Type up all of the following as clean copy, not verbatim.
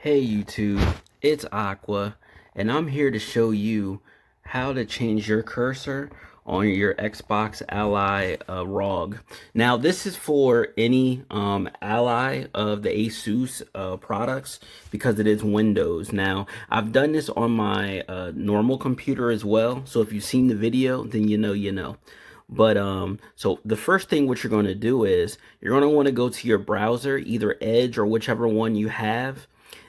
Hey YouTube, it's Aqua, and I'm here to show you how to change your cursor on your Xbox Ally ROG. Now this is for any Ally of the Asus products because it is Windows. Now I've done this on my normal computer as well, so if you've seen the video, then you know. But so the first thing what you're going to do is you're going to want to go to your browser, either Edge or whichever one you have,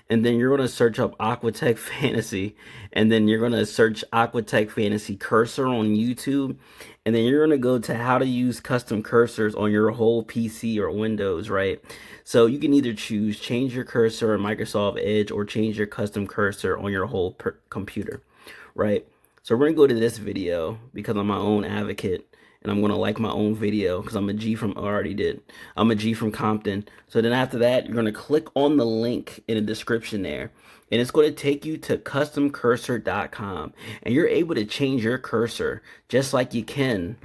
and then you're going to search up AquaTechFantasy, and then you're going to search AquaTechFantasy cursor on YouTube, and then you're going to go to how to use custom cursors on your whole PC or Windows, right? So you can either choose change your cursor on Microsoft Edge or change your custom cursor on your whole computer, right? So we're going to go to this video because I'm my own advocate. And I'm going to like my own video because I'm a G from, I already did. I'm a G from Compton. So then after that, you're going to click on the link in the description there. And it's going to take you to customcursor.com. And you're able to change your cursor just like you can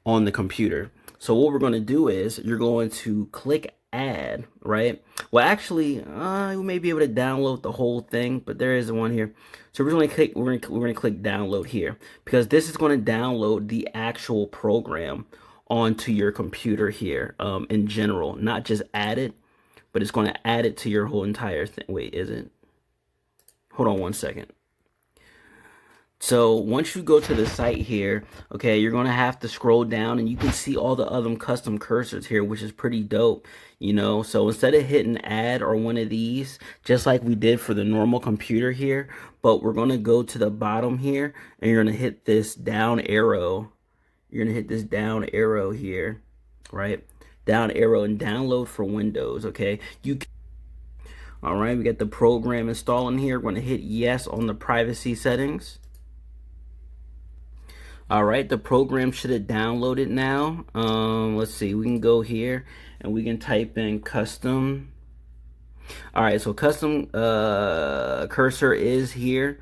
on the computer. So what we're going to do is you're going to click add, right? Well, actually, you may be able to download the whole thing, but there is one here. So we're going to click download here because this is going to download the actual program onto your computer here in general, not just add it, but it's going to add it to your whole entire thing. Wait, is it? Hold on one second. So once you go to the site here, okay, you're going to have to scroll down and you can see all the other custom cursors here, which is pretty dope, you know. So instead of hitting add or one of these, just like we did for the normal computer here, but we're going to go to the bottom here and you're going to hit this down arrow. You're going to hit this down arrow here, right? Down arrow and download for Windows, okay? All right, we got the program installing here. We're going to hit yes on the privacy settings. All right, the program should have downloaded now. Let's see, we can go here and we can type in custom. All right, so custom cursor is here.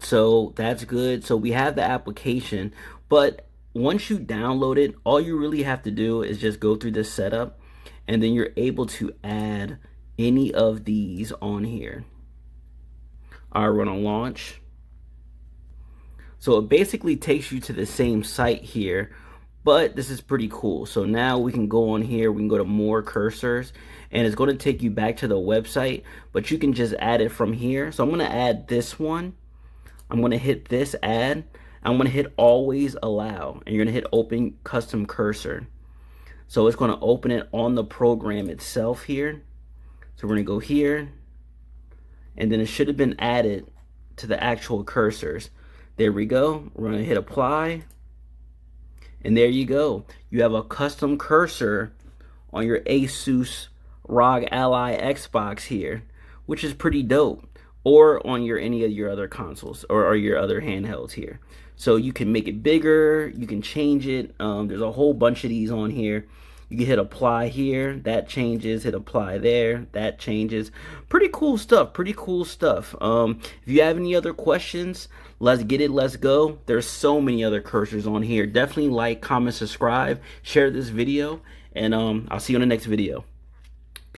So that's good. So we have the application, but once you download it, all you really have to do is just go through the setup and then you're able to add any of these on here. All right, we're gonna launch. So it basically takes you to the same site here, but this is pretty cool. So now we can go on here, we can go to more cursors, and it's going to take you back to the website, but you can just add it from here. So I'm going to add this one. I'm going to hit this add. I'm going to hit always allow, and you're going to hit open custom cursor. So it's going to open it on the program itself here. So we're going to go here, and then it should have been added to the actual cursors. There we go. We're going to hit apply. And there you go. You have a custom cursor on your Asus ROG Ally Xbox here, which is pretty dope. Or on your any of your other consoles or your other handhelds here. So you can make it bigger. You can change it. There's a whole bunch of these on here. You can hit apply here, that changes, hit apply there, that changes. Pretty cool stuff, If you have any other questions, let's get it, let's go. There's so many other cursors on here. Definitely like, comment, subscribe, share this video, and I'll see you in the next video.